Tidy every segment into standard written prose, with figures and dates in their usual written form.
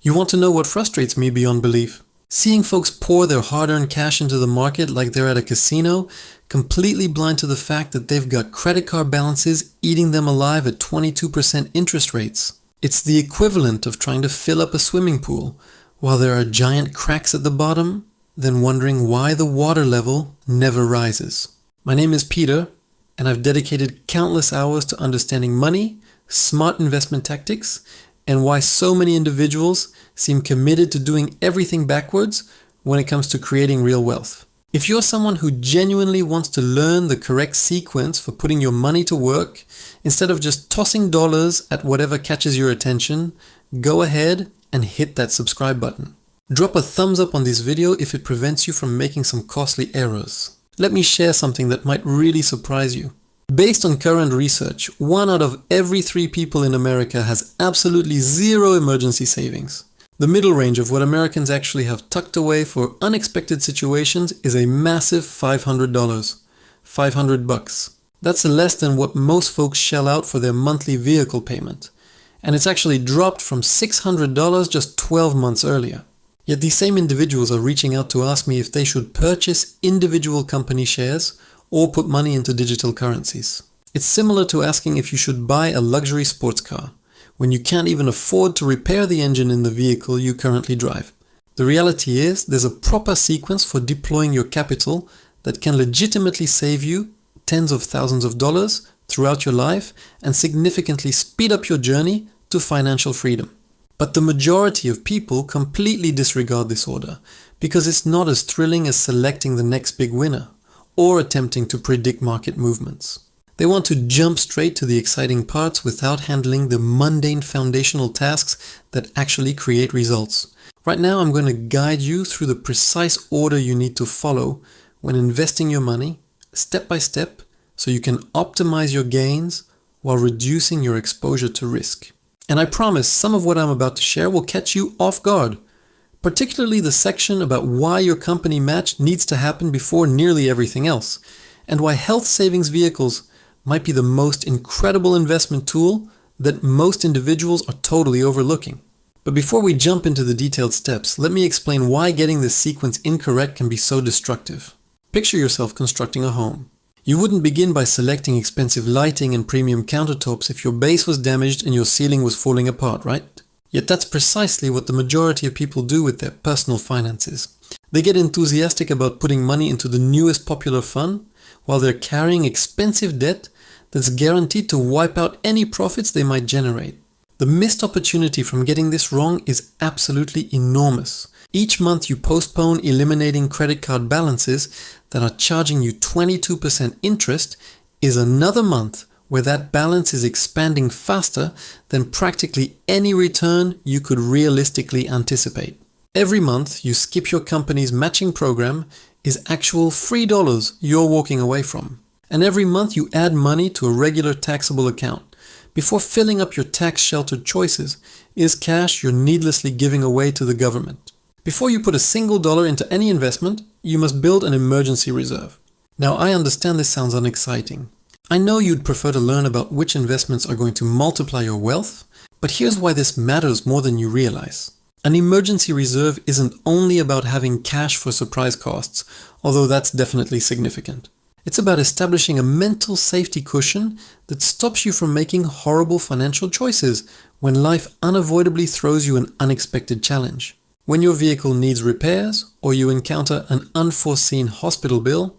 You want to know what frustrates me beyond belief? Seeing folks pour their hard-earned cash into the market like they're at a casino, completely blind to the fact that they've got credit card balances eating them alive at 22% interest rates. It's the equivalent of trying to fill up a swimming pool while there are giant cracks at the bottom, then wondering why the water level never rises. My name is Peter, and I've dedicated countless hours to understanding money, smart investment tactics, and why so many individuals seem committed to doing everything backwards when it comes to creating real wealth. If you're someone who genuinely wants to learn the correct sequence for putting your money to work, instead of just tossing dollars at whatever catches your attention, go ahead and hit that subscribe button. Drop a thumbs up on this video if it prevents you from making some costly errors. Let me share something that might really surprise you. Based on current research, 1 out of every 3 people in America has absolutely zero emergency savings. The middle range of what Americans actually have tucked away for unexpected situations is a massive $500. $500. That's less than what most folks shell out for their monthly vehicle payment. And it's actually dropped from $600 just 12 months earlier. Yet these same individuals are reaching out to ask me if they should purchase individual company shares or put money into digital currencies. It's similar to asking if you should buy a luxury sports car when you can't even afford to repair the engine in the vehicle you currently drive. The reality is there's a proper sequence for deploying your capital that can legitimately save you tens of thousands of dollars throughout your life and significantly speed up your journey to financial freedom. But the majority of people completely disregard this order because it's not as thrilling as selecting the next big winner or attempting to predict market movements. They want to jump straight to the exciting parts without handling the mundane foundational tasks that actually create results. Right now, I'm going to guide you through the precise order you need to follow when investing your money, step by step, so you can optimize your gains while reducing your exposure to risk. And I promise some of what I'm about to share will catch you off guard, particularly the section about why your company match needs to happen before nearly everything else, and why health savings vehicles might be the most incredible investment tool that most individuals are totally overlooking. But before we jump into the detailed steps, let me explain why getting this sequence incorrect can be so destructive. Picture yourself constructing a home. You wouldn't begin by selecting expensive lighting and premium countertops if your base was damaged and your ceiling was falling apart, right? Yet that's precisely what the majority of people do with their personal finances. They get enthusiastic about putting money into the newest popular fund while they're carrying expensive debt that's guaranteed to wipe out any profits they might generate. The missed opportunity from getting this wrong is absolutely enormous. Each month you postpone eliminating credit card balances that are charging you 22% interest is another month where that balance is expanding faster than practically any return you could realistically anticipate. Every month you skip your company's matching program is actual free dollars you're walking away from. And every month you add money to a regular taxable account before filling up your tax-sheltered choices is cash you're needlessly giving away to the government. Before you put a single dollar into any investment, you must build an emergency reserve. Now, I understand this sounds unexciting. I know you'd prefer to learn about which investments are going to multiply your wealth, but here's why this matters more than you realize. An emergency reserve isn't only about having cash for surprise costs, although that's definitely significant. It's about establishing a mental safety cushion that stops you from making horrible financial choices when life unavoidably throws you an unexpected challenge. When your vehicle needs repairs or you encounter an unforeseen hospital bill,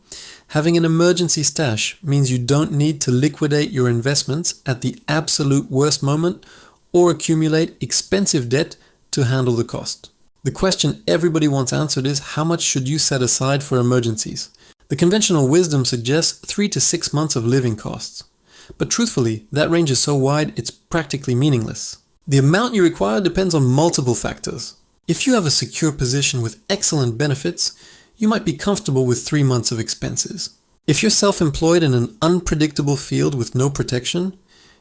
having an emergency stash means you don't need to liquidate your investments at the absolute worst moment or accumulate expensive debt to handle the cost. The question everybody wants answered is, how much should you set aside for emergencies? The conventional wisdom suggests 3 to 6 months of living costs. But truthfully, that range is so wide it's practically meaningless. The amount you require depends on multiple factors. If you have a secure position with excellent benefits, you might be comfortable with 3 months of expenses. If you're self-employed in an unpredictable field with no protection,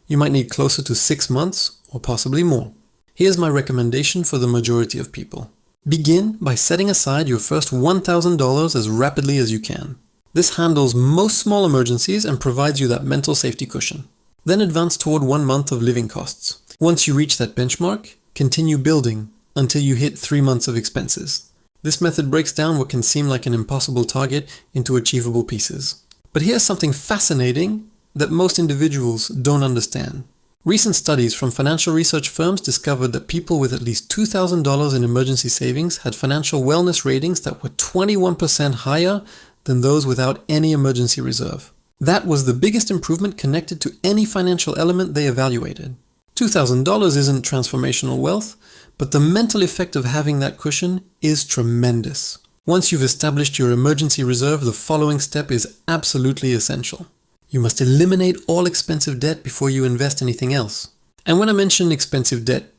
you might need closer to 6 months or possibly more. Here's my recommendation for the majority of people. Begin by setting aside your first $1,000 as rapidly as you can. This handles most small emergencies and provides you that mental safety cushion. Then advance toward 1 month of living costs. Once you reach that benchmark, continue building until you hit 3 months of expenses. This method breaks down what can seem like an impossible target into achievable pieces. But here's something fascinating that most individuals don't understand. Recent studies from financial research firms discovered that people with at least $2,000 in emergency savings had financial wellness ratings that were 21% higher than those without any emergency reserve. That was the biggest improvement connected to any financial element they evaluated. $2,000 isn't transformational wealth, but the mental effect of having that cushion is tremendous. Once you've established your emergency reserve, the following step is absolutely essential. You must eliminate all expensive debt before you invest anything else. And when I mention expensive debt,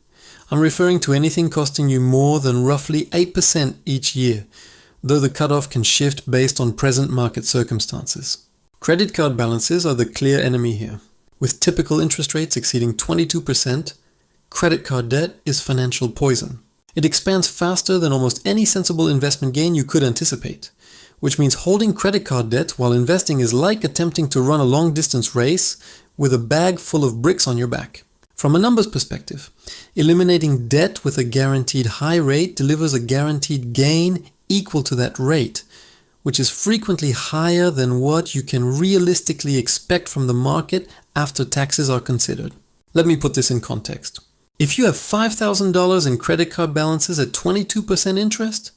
I'm referring to anything costing you more than roughly 8% each year, though the cutoff can shift based on present market circumstances. Credit card balances are the clear enemy here. With typical interest rates exceeding 22%, credit card debt is financial poison. It expands faster than almost any sensible investment gain you could anticipate, which means holding credit card debt while investing is like attempting to run a long-distance race with a bag full of bricks on your back. From a numbers perspective, eliminating debt with a guaranteed high rate delivers a guaranteed gain equal to that rate, which is frequently higher than what you can realistically expect from the market after taxes are considered. Let me put this in context. If you have $5,000 in credit card balances at 22% interest,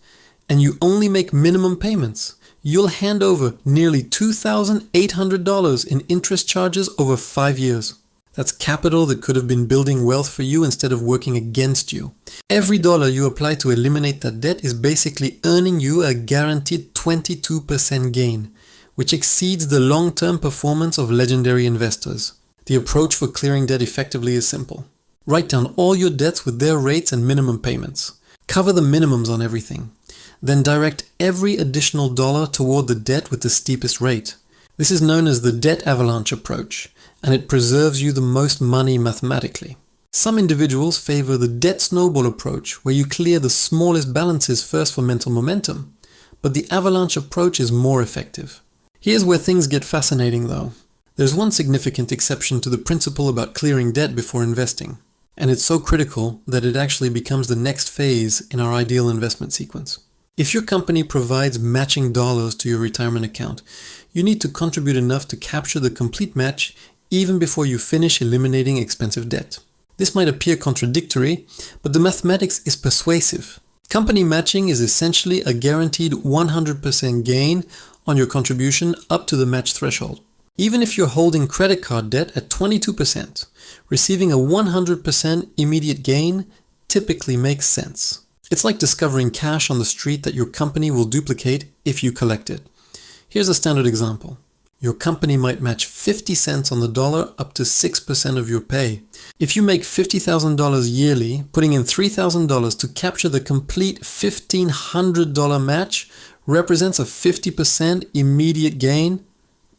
and you only make minimum payments, you'll hand over nearly $2,800 in interest charges over 5 years. That's capital that could have been building wealth for you instead of working against you. Every dollar you apply to eliminate that debt is basically earning you a guaranteed 22% gain, which exceeds the long-term performance of legendary investors. The approach for clearing debt effectively is simple. Write down all your debts with their rates and minimum payments. Cover the minimums on everything. Then direct every additional dollar toward the debt with the steepest rate. This is known as the debt avalanche approach, and it preserves you the most money mathematically. Some individuals favor the debt snowball approach, where you clear the smallest balances first for mental momentum, but the avalanche approach is more effective. Here's where things get fascinating though. There's one significant exception to the principle about clearing debt before investing, and it's so critical that it actually becomes the next phase in our ideal investment sequence. If your company provides matching dollars to your retirement account, you need to contribute enough to capture the complete match even before you finish eliminating expensive debt. This might appear contradictory, but the mathematics is persuasive. Company matching is essentially a guaranteed 100% gain on your contribution up to the match threshold. Even if you're holding credit card debt at 22%, receiving a 100% immediate gain typically makes sense. It's like discovering cash on the street that your company will duplicate if you collect it. Here's a standard example. Your company might match 50 cents on the dollar up to 6% of your pay. If you make $50,000 yearly, putting in $3,000 to capture the complete $1,500 match represents a 50% immediate gain,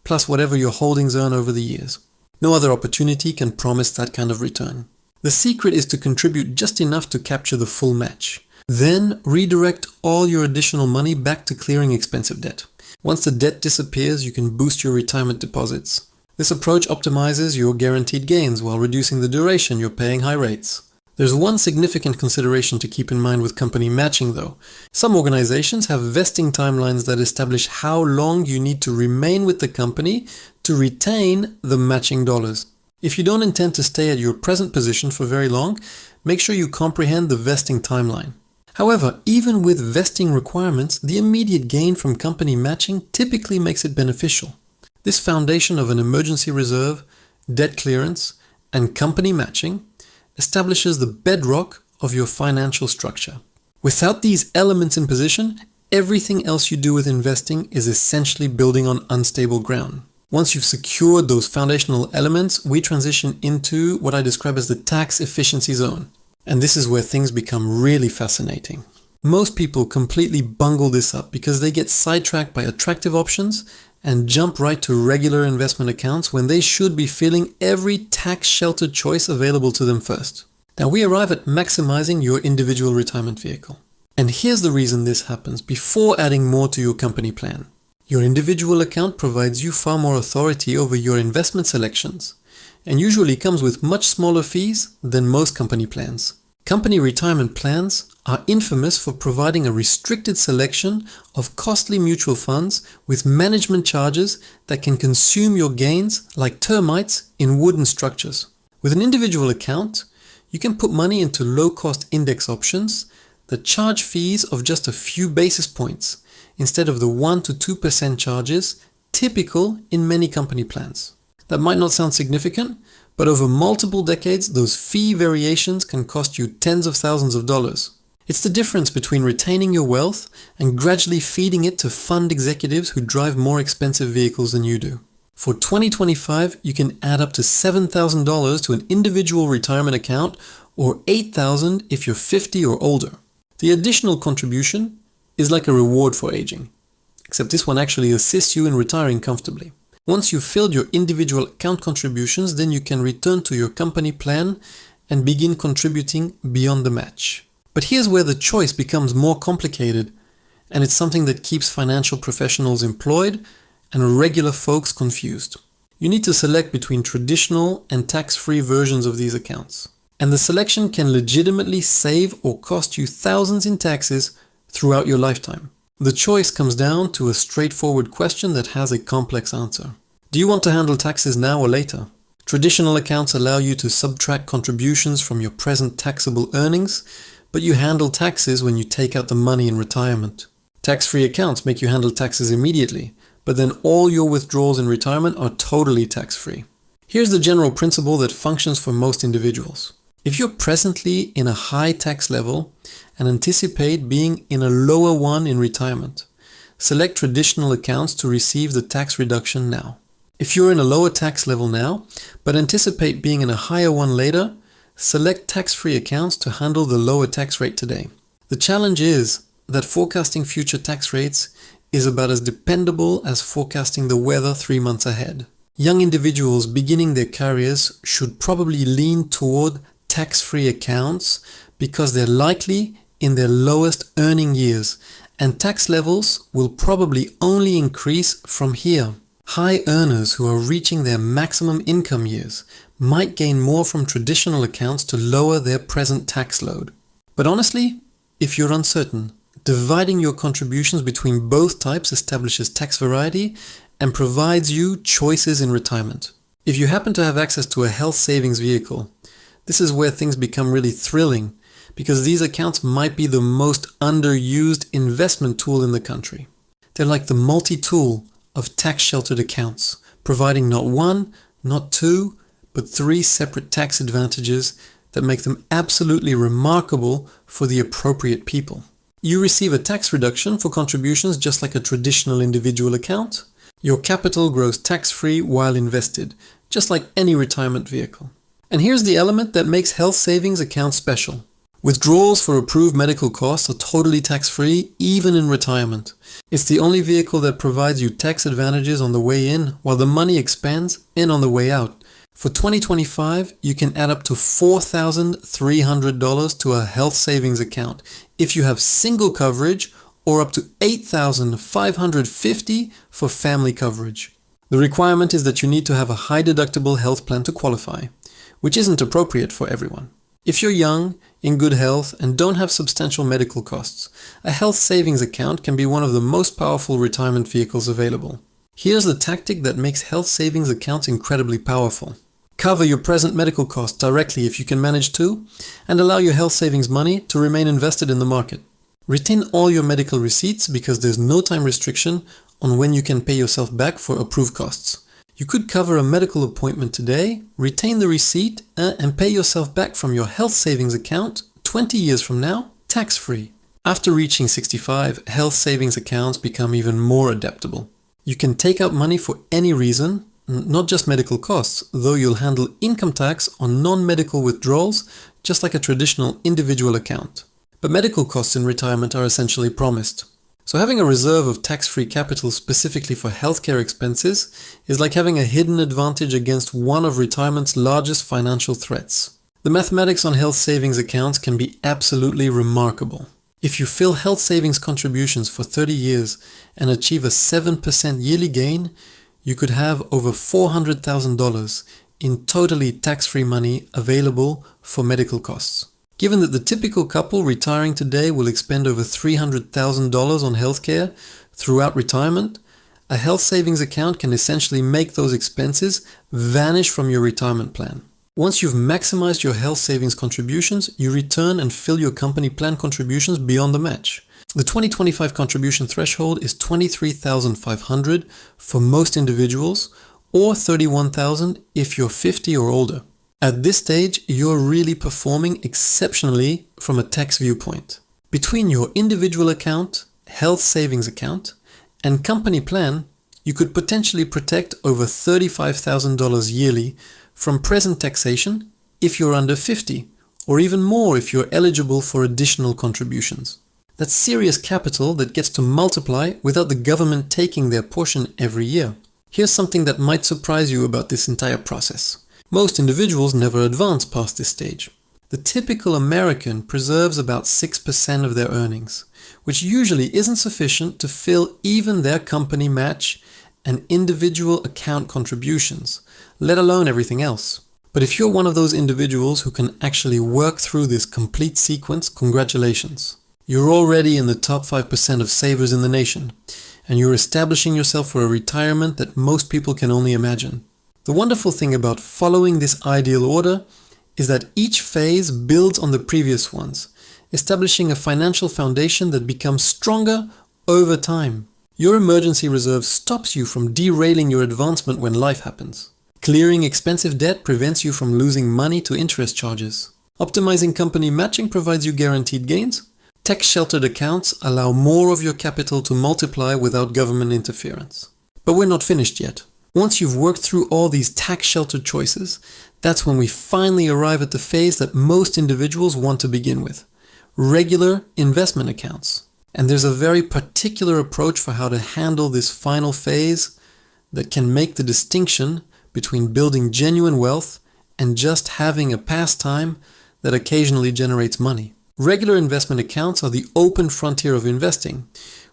plus whatever your holdings earn over the years. No other opportunity can promise that kind of return. The secret is to contribute just enough to capture the full match. Then redirect all your additional money back to clearing expensive debt. Once the debt disappears, you can boost your retirement deposits. This approach optimizes your guaranteed gains while reducing the duration you're paying high rates. There's one significant consideration to keep in mind with company matching though. Some organizations have vesting timelines that establish how long you need to remain with the company to retain the matching dollars. If you don't intend to stay at your present position for very long, make sure you comprehend the vesting timeline. However, even with vesting requirements, the immediate gain from company matching typically makes it beneficial. This foundation of an emergency reserve, debt clearance, and company matching establishes the bedrock of your financial structure. Without these elements in position, everything else you do with investing is essentially building on unstable ground. Once you've secured those foundational elements, we transition into what I describe as the tax efficiency zone. And this is where things become really fascinating. Most people completely bungle this up because they get sidetracked by attractive options and jump right to regular investment accounts when they should be filling every tax-sheltered choice available to them first. Now we arrive at maximizing your individual retirement vehicle. And here's the reason this happens before adding more to your company plan. Your individual account provides you far more authority over your investment selections, and usually comes with much smaller fees than most company plans. Company retirement plans are infamous for providing a restricted selection of costly mutual funds with management charges that can consume your gains like termites in wooden structures. With an individual account, you can put money into low-cost index options that charge fees of just a few basis points instead of the 1 to 2% charges typical in many company plans. That might not sound significant, but over multiple decades, those fee variations can cost you tens of thousands of dollars. It's the difference between retaining your wealth and gradually feeding it to fund executives who drive more expensive vehicles than you do. For 2025, you can add up to $7,000 to an individual retirement account or $8,000 if you're 50 or older. The additional contribution is like a reward for aging, except this one actually assists you in retiring comfortably. Once you've filled your individual account contributions, then you can return to your company plan and begin contributing beyond the match. But here's where the choice becomes more complicated, and it's something that keeps financial professionals employed and regular folks confused. You need to select between traditional and tax-free versions of these accounts. And the selection can legitimately save or cost you thousands in taxes throughout your lifetime. The choice comes down to a straightforward question that has a complex answer. Do you want to handle taxes now or later? Traditional accounts allow you to subtract contributions from your present taxable earnings, but you handle taxes when you take out the money in retirement. Tax-free accounts make you handle taxes immediately, but then all your withdrawals in retirement are totally tax-free. Here's the general principle that functions for most individuals. If you're presently in a high tax level and anticipate being in a lower one in retirement, select traditional accounts to receive the tax reduction now. If you're in a lower tax level now, but anticipate being in a higher one later, select tax-free accounts to handle the lower tax rate today. The challenge is that forecasting future tax rates is about as dependable as forecasting the weather 3 months ahead. Young individuals beginning their careers should probably lean toward tax-free accounts because they're likely in their lowest earning years, and tax levels will probably only increase from here. High earners who are reaching their maximum income years might gain more from traditional accounts to lower their present tax load. But honestly, if you're uncertain, dividing your contributions between both types establishes tax variety and provides you choices in retirement. If you happen to have access to a health savings vehicle, this is where things become really thrilling because these accounts might be the most underused investment tool in the country. They're like the multi-tool of tax-sheltered accounts, providing not one, not two, but 3 separate tax advantages that make them absolutely remarkable for the appropriate people. You receive a tax reduction for contributions just like a traditional individual account. Your capital grows tax-free while invested, just like any retirement vehicle. And here's the element that makes health savings accounts special. Withdrawals for approved medical costs are totally tax-free, even in retirement. It's the only vehicle that provides you tax advantages on the way in, while the money expands in on the way out. For 2025, you can add up to $4,300 to a health savings account if you have single coverage, or up to $8,550 for family coverage. The requirement is that you need to have a high deductible health plan to qualify, which isn't appropriate for everyone. If you're young, in good health, and don't have substantial medical costs, a health savings account can be one of the most powerful retirement vehicles available. Here's the tactic that makes health savings accounts incredibly powerful. Cover your present medical costs directly if you can manage to, and allow your health savings money to remain invested in the market. Retain all your medical receipts because there's no time restriction on when you can pay yourself back for approved costs. You could cover a medical appointment today, retain the receipt, and pay yourself back from your health savings account 20 years from now, tax-free. After reaching 65, health savings accounts become even more adaptable. You can take out money for any reason, not just medical costs, though you'll handle income tax on non-medical withdrawals, just like a traditional individual account. But medical costs in retirement are essentially promised. So having a reserve of tax-free capital specifically for healthcare expenses is like having a hidden advantage against one of retirement's largest financial threats. The mathematics on health savings accounts can be absolutely remarkable. If you fill health savings contributions for 30 years and achieve a 7% yearly gain, you could have over $400,000 in totally tax-free money available for medical costs. Given that the typical couple retiring today will expend over $300,000 on healthcare throughout retirement, a health savings account can essentially make those expenses vanish from your retirement plan. Once you've maximized your health savings contributions, you return and fill your company plan contributions beyond the match. The 2025 contribution threshold is $23,500 for most individuals, or $31,000 if you're 50 or older. At this stage, you're really performing exceptionally from a tax viewpoint. Between your individual account, health savings account, and company plan, you could potentially protect over $35,000 yearly from present taxation if you're under 50, or even more if you're eligible for additional contributions. That's serious capital that gets to multiply without the government taking their portion every year. Here's something that might surprise you about this entire process. Most individuals never advance past this stage. The typical American preserves about 6% of their earnings, which usually isn't sufficient to fill even their company match and individual account contributions, let alone everything else. But if you're one of those individuals who can actually work through this complete sequence, congratulations. You're already in the top 5% of savers in the nation, and you're establishing yourself for a retirement that most people can only imagine. The wonderful thing about following this ideal order is that each phase builds on the previous ones, establishing a financial foundation that becomes stronger over time. Your emergency reserve stops you from derailing your advancement when life happens. Clearing expensive debt prevents you from losing money to interest charges. Optimizing company matching provides you guaranteed gains. Tax-sheltered accounts allow more of your capital to multiply without government interference. But we're not finished yet. Once you've worked through all these tax-sheltered choices, that's when we finally arrive at the phase that most individuals want to begin with: regular investment accounts. And there's a very particular approach for how to handle this final phase that can make the distinction between building genuine wealth and just having a pastime that occasionally generates money. Regular investment accounts are the open frontier of investing,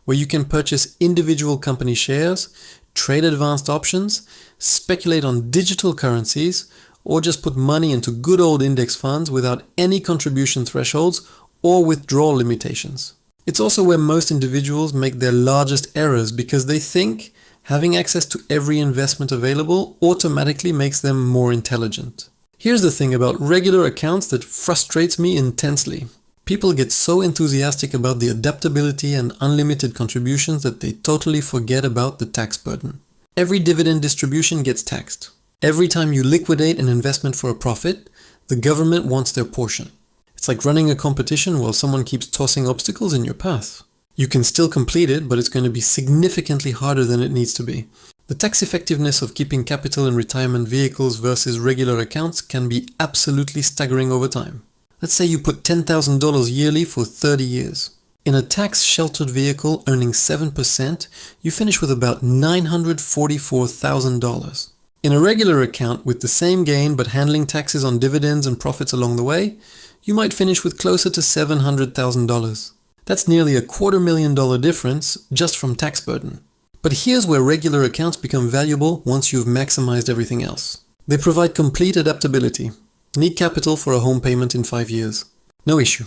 where you can purchase individual company shares, trade advanced options, speculate on digital currencies, or just put money into good old index funds without any contribution thresholds or withdrawal limitations. It's also where most individuals make their largest errors because they think having access to every investment available automatically makes them more intelligent. Here's the thing about regular accounts that frustrates me intensely. People get so enthusiastic about the adaptability and unlimited contributions that they totally forget about the tax burden. Every dividend distribution gets taxed. Every time you liquidate an investment for a profit, the government wants their portion. It's like running a competition while someone keeps tossing obstacles in your path. You can still complete it, but it's going to be significantly harder than it needs to be. The tax effectiveness of keeping capital in retirement vehicles versus regular accounts can be absolutely staggering over time. Let's say you put $10,000 yearly for 30 years. In a tax-sheltered vehicle earning 7%, you finish with about $944,000. In a regular account with the same gain but handling taxes on dividends and profits along the way, you might finish with closer to $700,000. That's nearly $250,000 difference just from tax burden. But here's where regular accounts become valuable once you've maximized everything else. They provide complete adaptability. Need capital for a home payment in 5 years? No issue.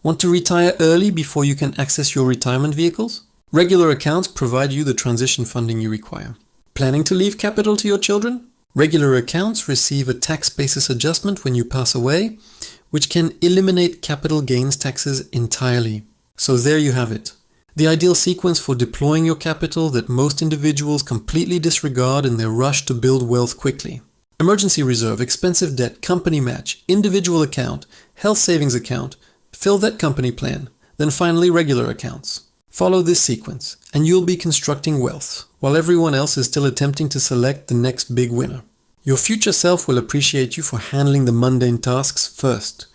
Want to retire early before you can access your retirement vehicles? Regular accounts provide you the transition funding you require. Planning to leave capital to your children? Regular accounts receive a tax basis adjustment when you pass away, which can eliminate capital gains taxes entirely. So there you have it. The ideal sequence for deploying your capital that most individuals completely disregard in their rush to build wealth quickly. Emergency reserve, expensive debt, company match, individual account, health savings account, fill that company plan, then finally regular accounts. Follow this sequence and you'll be constructing wealth, while everyone else is still attempting to select the next big winner. Your future self will appreciate you for handling the mundane tasks first.